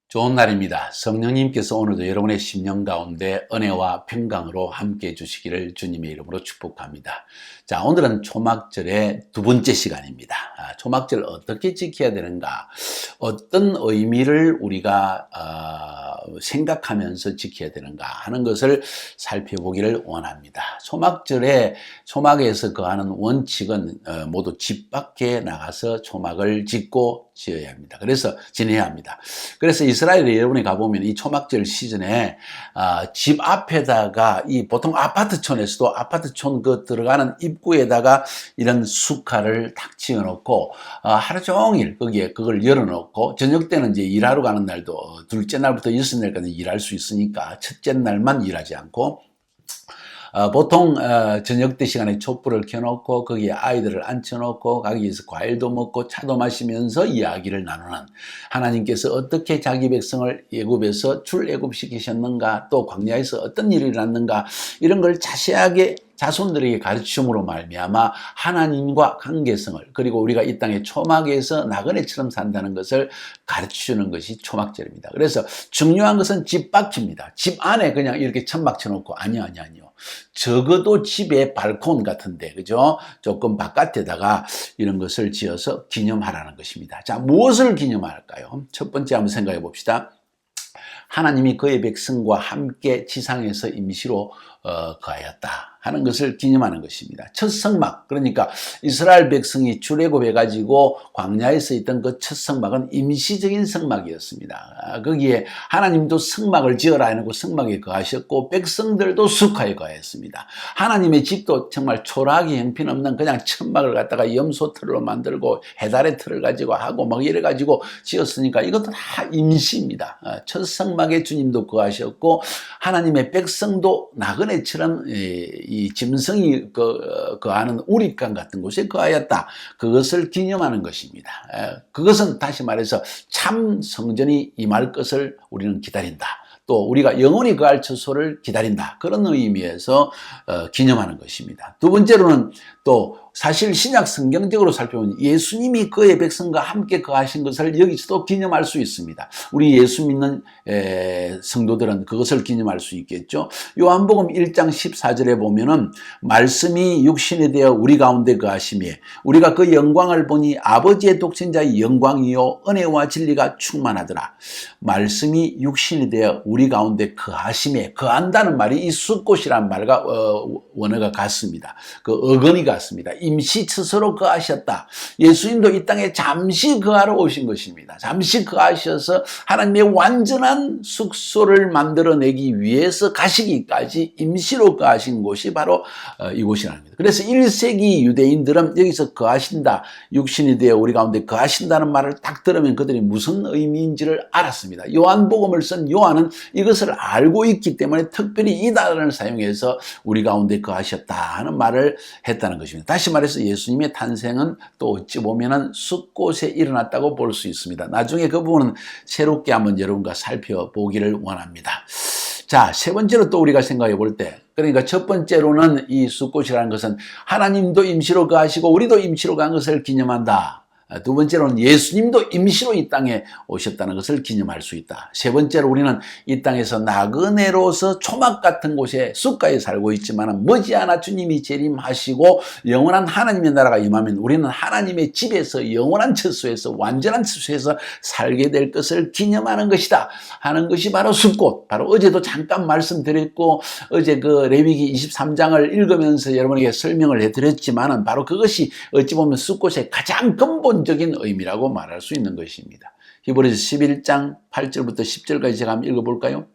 좋은 날입니다. 성령님께서 오늘도 여러분의 심령 가운데 은혜와 평강으로 함께해 주시기를 주님의 이름으로 축복합니다. 자, 오늘은 초막절의 두 번째 시간입니다. 초막절 어떻게 지켜야 되는가? 어떤 의미를 우리가 생각하면서 지켜야 되는가 하는 것을 살펴보기를 원합니다. 초막에서 거하는 원칙은 모두 집 밖에 나가서 초막을 짓고 지어야 합니다. 그래서 지내야 합니다. 그래서 이스라엘에 여러분이 가보면 이 초막절 시즌에 집 앞에다가 이 보통 아파트촌에서도 아파트촌 그 들어가는 입구에다가 이런 수칼을 탁 지어놓고 하루 종일 거기에 그걸 열어놓고 저녁 때는 이제 일하러 가는 날도 둘째 날부터 여섯 날까지 일할 수 있으니까 첫째 날만 일하지 않고 보통 저녁 때 시간에 촛불을 켜놓고 거기에 아이들을 앉혀놓고 거기에서 과일도 먹고 차도 마시면서 이야기를 나누는, 하나님께서 어떻게 자기 백성을 애굽에서 출애굽시키셨는가, 또 광야에서 어떤 일이 일어났는가, 이런 걸 자세하게 자손들에게 가르침으로 말미암아 하나님과 관계성을, 그리고 우리가 이 땅의 초막에서 나그네처럼 산다는 것을 가르치는 것이 초막절입니다. 그래서 중요한 것은 집 밖입니다. 집 안에 그냥 이렇게 천막 쳐놓고 아니요. 적어도 집의 발콘 같은데, 그죠? 조금 바깥에다가 이런 것을 지어서 기념하라는 것입니다. 자, 무엇을 기념할까요? 첫 번째 한번 생각해 봅시다. 하나님이 그의 백성과 함께 지상에서 임시로 거하였다 하는 것을 기념하는 것입니다. 첫 성막, 그러니까 이스라엘 백성이 출애굽해가지고 광야에서 있던 그 첫 성막은 임시적인 성막이었습니다. 거기에 하나님도 성막을 지어라 해놓고 성막에 거하셨고 백성들도 숙하에 거하였습니다. 하나님의 집도 정말 초라하게 형편없는 그냥 천막을 갖다가 염소 틀로 만들고 해달의 틀을 가지고 하고 막 이래가지고 지었으니까 이것도 다 임시입니다. 첫 성막에 주님도 거하셨고 하나님의 백성도 나그네처럼 이 짐승이 거하는 우릿강 같은 곳에 거하였다. 그것을 기념하는 것입니다. 그것은 다시 말해서 참 성전이 임할 것을 우리는 기다린다. 또 우리가 영원히 거할 처소를 기다린다. 그런 의미에서 기념하는 것입니다. 두 번째로는 또 사실 신약 성경적으로 살펴보면 예수님이 그의 백성과 함께 거하신 것을 여기서도 기념할 수 있습니다. 우리 예수 믿는 성도들은 그것을 기념할 수 있겠죠. 요한복음 1장 14절에 보면은 말씀이 육신이 되어 우리 가운데 거하시며 우리가 그 영광을 보니 아버지의 독생자의 영광이요 은혜와 진리가 충만하더라. 말씀이 육신이 되어 우리 가운데 거하시며, 거한다는 말이 이 숫곳이라는 말과 원어가 같습니다. 그 어근이 같습니다. 임시 처소로 거하셨다. 예수님도 이 땅에 잠시 거하러 오신 것입니다. 잠시 거하셔서 하나님의 완전한 숙소를 만들어내기 위해서 가시기까지 임시로 거하신 곳이 바로 이곳이라는 겁니다. 그래서 1세기 유대인들은 여기서 거하신다, 육신이 되어 우리 가운데 거하신다는 말을 딱 들으면 그들이 무슨 의미인지를 알았습니다. 요한복음을 쓴 요한은 이것을 알고 있기 때문에 특별히 이 단어를 사용해서 우리 가운데 거하셨다 하는 말을 했다는 것입니다. 다시 말해서 예수님의 탄생은 또 어찌 보면은 숫곳에 일어났다고 볼 수 있습니다. 나중에 그 부분은 새롭게 한번 여러분과 살펴보기를 원합니다. 자, 세 번째로 또 우리가 생각해 볼 때, 그러니까 첫 번째로는 이 숫곳이라는 것은 하나님도 임시로 거하시고 우리도 임시로 간 것을 기념한다. 두 번째로는 예수님도 임시로 이 땅에 오셨다는 것을 기념할 수 있다. 세 번째로 우리는 이 땅에서 나그네로서 초막 같은 곳에 숫가에 살고 있지만 머지않아 주님이 재림하시고 영원한 하나님의 나라가 임하면 우리는 하나님의 집에서 영원한 처소에서 완전한 처소에서 살게 될 것을 기념하는 것이다 하는 것이 바로 숫곳. 바로 어제도 잠깐 말씀드렸고 어제 그 레위기 23장을 읽으면서 여러분에게 설명을 해드렸지만 바로 그것이 어찌 보면 숫곳의 가장 근본적인 의미라고 말할 수 있는 것입니다. 히브리서 11장 8절부터 10절까지 제가 한번 읽어볼까요?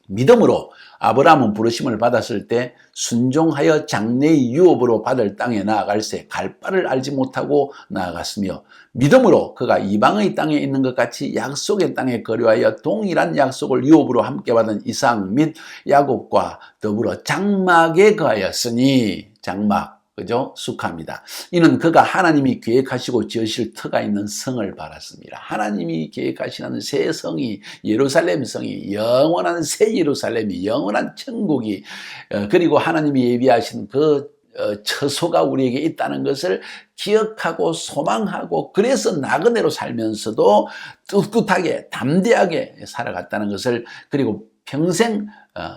믿음으로 아브라함은 부르심을 받았을 때 순종하여 장래의 유업으로 받을 땅에 나아갈새 갈 바를 알지 못하고 나아갔으며 믿음으로 그가 이방의 땅에 있는 것 같이 약속의 땅에 거류하여 동일한 약속을 유업으로 함께 받은 이삭 및 야곱과 더불어 장막에 거하였으니, 장막, 그죠? 숙합니다. 이는 그가 하나님이 계획하시고 지으실 터가 있는 성을 바랐습니다. 하나님이 계획하시는 새 성이, 예루살렘 성이, 영원한 새 예루살렘이, 영원한 천국이, 그리고 하나님이 예비하신 그 처소가 우리에게 있다는 것을 기억하고 소망하고 그래서 나그네로 살면서도 꿋꿋하게 담대하게 살아갔다는 것을 그리고 평생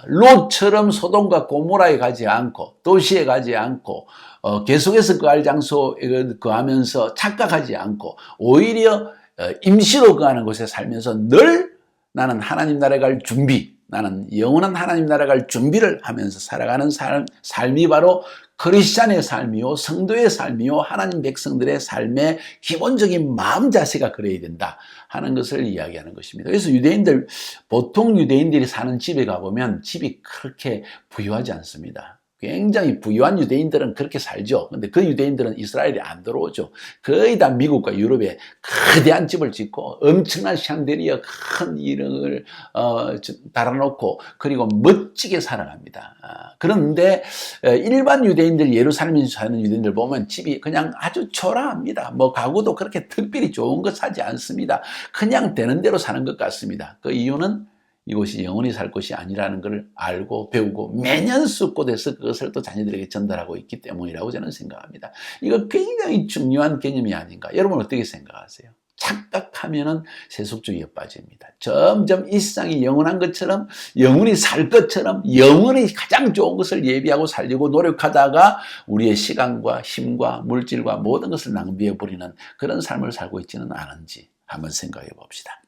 롯처럼 소돔과 고모라에 가지 않고 도시에 가지 않고 계속해서 거할 장소에 거하면서 착각하지 않고 오히려 임시로 거하는 곳에 살면서 늘 나는 하나님 나라에 갈 준비, 나는 영원한 하나님 나라에 갈 준비를 하면서 살아가는 삶이 바로 크리스찬의 삶이요, 성도의 삶이요, 하나님 백성들의 삶의 기본적인 마음 자세가 그래야 된다 하는 것을 이야기하는 것입니다. 그래서 보통 유대인들이 사는 집에 가보면 집이 그렇게 부유하지 않습니다. 굉장히 부유한 유대인들은 그렇게 살죠. 근데 그 유대인들은 이스라엘에 안 들어오죠. 거의 다 미국과 유럽에 거대한 집을 짓고 엄청난 샹데리어 큰 이름을 달아놓고 그리고 멋지게 살아갑니다. 그런데 일반 유대인들, 예루살렘에 사는 유대인들 보면 집이 그냥 아주 초라합니다. 뭐 가구도 그렇게 특별히 좋은 거 사지 않습니다. 그냥 되는 대로 사는 것 같습니다. 그 이유는 이곳이 영원히 살 곳이 아니라는 것을 알고 배우고 매년 숫곳에서 그것을 또 자녀들에게 전달하고 있기 때문이라고 저는 생각합니다. 이거 굉장히 중요한 개념이 아닌가. 여러분 어떻게 생각하세요? 착각하면은 세속주의에 빠집니다. 점점 이 세상이 영원한 것처럼 영원히 살 것처럼 영원히 가장 좋은 것을 예비하고 살려고 노력하다가 우리의 시간과 힘과 물질과 모든 것을 낭비해 버리는 그런 삶을 살고 있지는 않은지 한번 생각해 봅시다.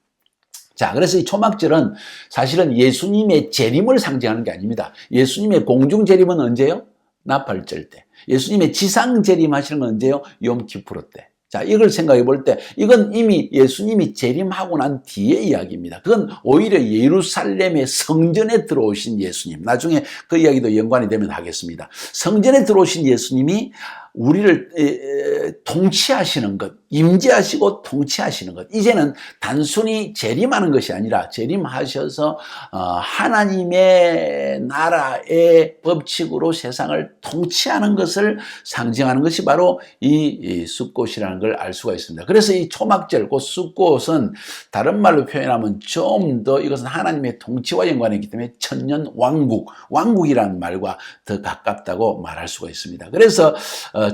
자, 그래서 이 초막절은 사실은 예수님의 재림을 상징하는 게 아닙니다. 예수님의 공중 재림은 언제요? 나팔절 때. 예수님의 지상 재림 하시는 건 언제요? 욤키푸르 때. 자, 이걸 생각해 볼 때 이건 이미 예수님이 재림하고 난 뒤의 이야기입니다. 그건 오히려 예루살렘의 성전에 들어오신 예수님. 나중에 그 이야기도 연관이 되면 하겠습니다. 성전에 들어오신 예수님이 우리를 통치하시는 것, 임재하시고 통치하시는 것. 이제는 단순히 재림하는 것이 아니라 재림하셔서 하나님의 나라의 법칙으로 세상을 통치하는 것을 상징하는 것이 바로 이 숫꽃이라는 걸 알 수가 있습니다. 그래서 이 초막절, 곧 숫꽃은 다른 말로 표현하면 좀 더 이것은 하나님의 통치와 연관이 있기 때문에 천년 왕국, 왕국이라는 말과 더 가깝다고 말할 수가 있습니다. 그래서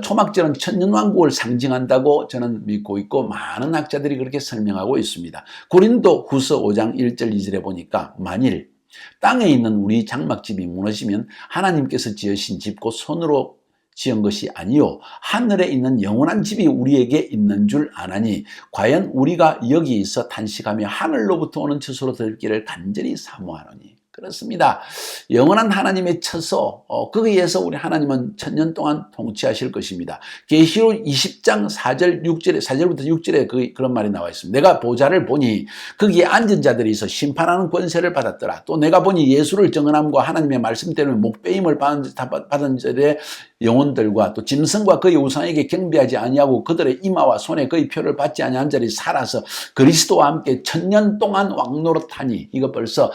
초막절은 천년왕국을 상징한다고 저는 믿고 있고 많은 학자들이 그렇게 설명하고 있습니다. 고린도 후서 5장 1절 2절에 보니까 만일 땅에 있는 우리 장막집이 무너지면 하나님께서 지으신 집 곧 손으로 지은 것이 아니요 하늘에 있는 영원한 집이 우리에게 있는 줄 아나니 과연 우리가 여기 있어 탄식하며 하늘로부터 오는 처소로 들기를 간절히 사모하노니. 그렇습니다. 영원한 하나님의 처소, 거기에서 우리 하나님은 천년 동안 통치하실 것입니다. 계시록 20장 4절부터 6절에 그런 말이 나와 있습니다. 내가 보좌를 보니 거기에 앉은 자들이 있어 심판하는 권세를 받았더라. 또 내가 보니 예수를 정언함과 하나님의 말씀 때문에 목배임을 받은 자들의 영혼들과 또 짐승과 그의 우상에게 경배하지 아니하고 그들의 이마와 손에 그의 표를 받지 아니한 자들이 살아서 그리스도와 함께 천년 동안 왕노릇하니. 이거 벌써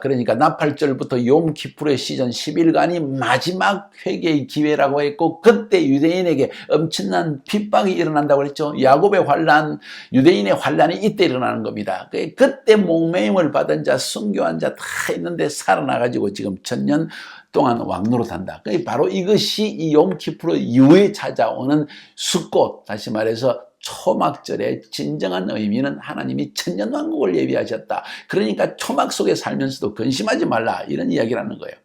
그러니까 나팔절부터 욤키푸르의 시즌 10일간이 마지막 회개의 기회라고 했고 그때 유대인에게 엄청난 핍박이 일어난다고 그랬죠. 야곱의 환란, 유대인의 환란이 이때 일어나는 겁니다. 그때 목매임을 받은 자, 순교한 자 다 있는데 살아나가지고 지금 천년 동안 왕노릇한다. 바로 이것이 이 욤키푸르 이후에 찾아오는 숫꽃, 다시 말해서 초막절의 진정한 의미는 하나님이 천년왕국을 예비하셨다. 그러니까 초막 속에 살면서도 근심하지 말라, 이런 이야기를 하는 거예요.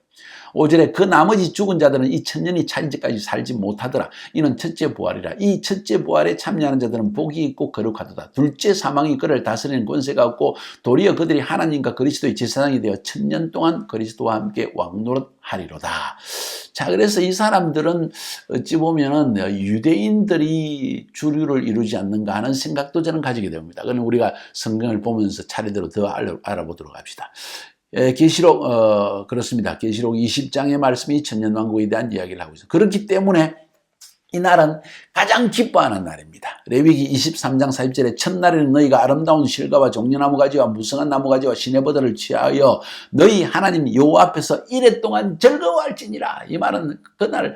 5절에 그 나머지 죽은 자들은 이 천년이 차린 때까지 살지 못하더라. 이는 첫째 부활이라. 이 첫째 부활에 참여하는 자들은 복이 있고 거룩하도다. 둘째 사망이 그를 다스리는 권세가 없고 도리어 그들이 하나님과 그리스도의 제사장이 되어 천년 동안 그리스도와 함께 왕노릇하리로다. 자, 그래서 이 사람들은 어찌 보면은 유대인들이 주류를 이루지 않는가 하는 생각도 저는 가지게 됩니다. 그럼 우리가 성경을 보면서 차례대로 더 알아보도록 합시다. 계시록 그렇습니다. 계시록 20장의 말씀이 천년왕국에 대한 이야기를 하고 있어요. 그렇기 때문에 이 날은 가장 기뻐하는 날입니다. 레위기 23장 40절에 첫날에는 너희가 아름다운 실과와 종려나무 가지와 무성한 나무 가지와 시내버들을 취하여 너희 하나님 여호와 앞에서 이래 동안 즐거워할지니라. 이 말은 그날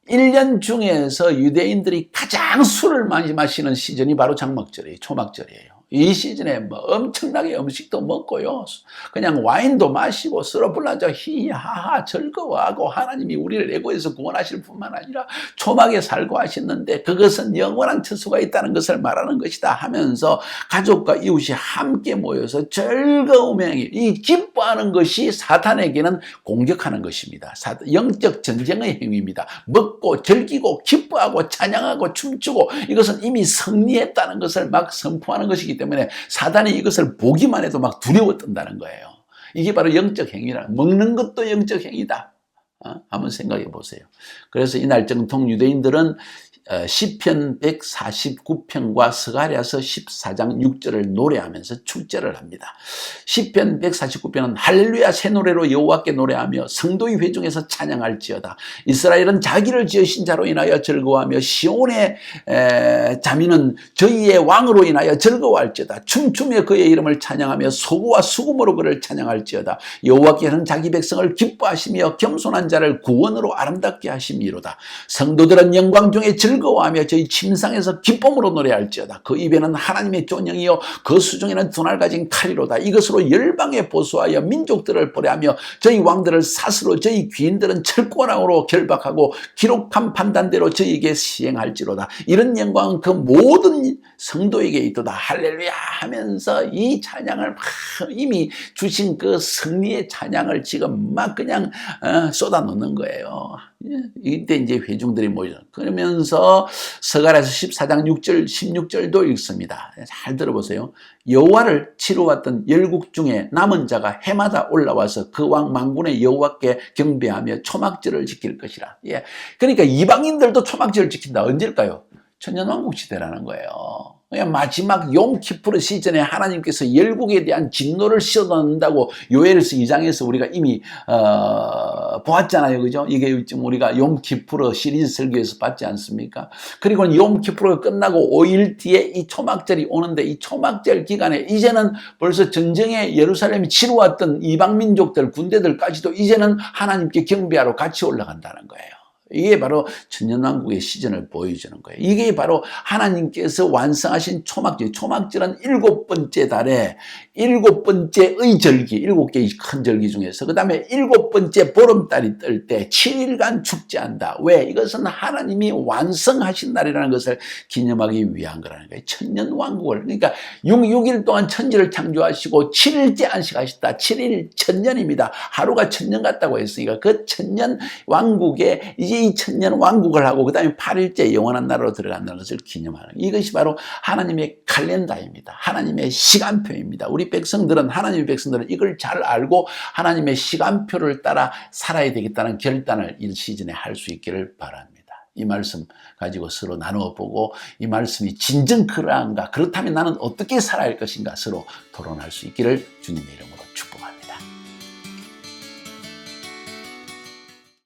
1년 중에서 유대인들이 가장 술을 많이 마시는 시즌이 바로 장막절이에요. 초막절이에요. 이 시즌에 뭐 엄청나게 음식도 먹고요. 그냥 와인도 마시고 서로 불러서 히하하 즐거워하고 하나님이 우리를 애고에서 구원하실 뿐만 아니라 초막에 살고 하셨는데 그것은 영원한 처소가 있다는 것을 말하는 것이다 하면서 가족과 이웃이 함께 모여서 즐거움의 행위, 이 기뻐하는 것이 사탄에게는 공격하는 것입니다. 영적 전쟁의 행위입니다. 먹고 즐기고 기뻐하고 찬양하고 춤추고 이것은 이미 승리했다는 것을 막 선포하는 것이기 때문에 사단이 이것을 보기만 해도 막 두려워 떤다는 거예요. 이게 바로 영적 행위라. 먹는 것도 영적 행위다. 한번 생각해 보세요. 그래서 이날 정통 유대인들은 시편 149편과 스가랴서 14장 6절을 노래하면서 축제를 합니다. 시편 149편은 할렐루야 새 노래로 여호와께 노래하며 성도의 회중에서 찬양할지어다. 이스라엘은 자기를 지으신 자로 인하여 즐거워하며 시온의 자민은 저희의 왕으로 인하여 즐거워할지어다. 춤추며 그의 이름을 찬양하며 소고와 수금으로 그를 찬양할지어다. 여호와께서는 자기 백성을 기뻐하시며 겸손한 자를 구원으로 아름답게 하심이로다. 성도들은 영광 중에 즐거워하며 저희 침상에서 기쁨으로 노래할지어다. 그 입에는 하나님의 존영이요 그 수중에는 두 날 가진 칼이로다. 이것으로 열방에 보수하여 민족들을 벌하며 저희 왕들을 사스로 저희 귀인들은 철권왕으로 결박하고 기록한 판단대로 저희에게 시행할지로다. 이런 영광은 그 모든 성도에게 있도다. 할렐루야 하면서 이 찬양을 막 이미 주신 그 승리의 찬양을 지금 막 그냥 쏟아놓는 거예요. 이때 이제 회중들이 모여 그러면서 스가랴서 14장 6절 16절도 읽습니다. 잘 들어보세요. 여호와를 치러왔던 열국 중에 남은 자가 해마다 올라와서 그 왕 만군의 여호와께 경배하며 초막절을 지킬 것이라. 예. 그러니까 이방인들도 초막절을 지킨다. 언제일까요? 천년왕국 시대라는 거예요. 마지막 용키푸르 시즌에 하나님께서 열국에 대한 진노를 쏟아낸다고 요엘서 2장에서 우리가 이미 보았잖아요. 그죠? 이게 지금 우리가 용키푸르 시리즈 설교에서 봤지 않습니까? 그리고 용키푸르가 끝나고 5일 뒤에 이 초막절이 오는데 이 초막절 기간에 이제는 벌써 전쟁에 예루살렘이 치러왔던 이방민족들 군대들까지도 이제는 하나님께 경배하러 같이 올라간다는 거예요. 이게 바로 천년왕국의 시즌을 보여주는 거예요. 이게 바로 하나님께서 완성하신 초막절. 초막절은 7번째 달에 7번째의 절기, 7개의 큰 절기 중에서 그 다음에 7번째 보름달이 뜰 때 7일간 축제한다. 왜? 이것은 하나님이 완성하신 날이라는 것을 기념하기 위한 거라는 거예요. 천년왕국을. 그러니까 6일 동안 천지를 창조하시고 7일째 안식하셨다. 7일 천년입니다. 하루가 천년 같다고 했으니까 그 천년왕국에 이제 이 천년 왕국을 하고 그 다음에 8일째 영원한 나라로 들어간다는 것을 기념하는 이것이 바로 하나님의 칼렌다입니다. 하나님의 시간표입니다. 우리 백성들은 하나님의 백성들은 이걸 잘 알고 하나님의 시간표를 따라 살아야 되겠다는 결단을 이 시즌에 할 수 있기를 바랍니다. 이 말씀 가지고 서로 나누어 보고 이 말씀이 진정 그러한가 그렇다면 나는 어떻게 살아야 할 것인가 서로 토론할 수 있기를 주님의 이름으로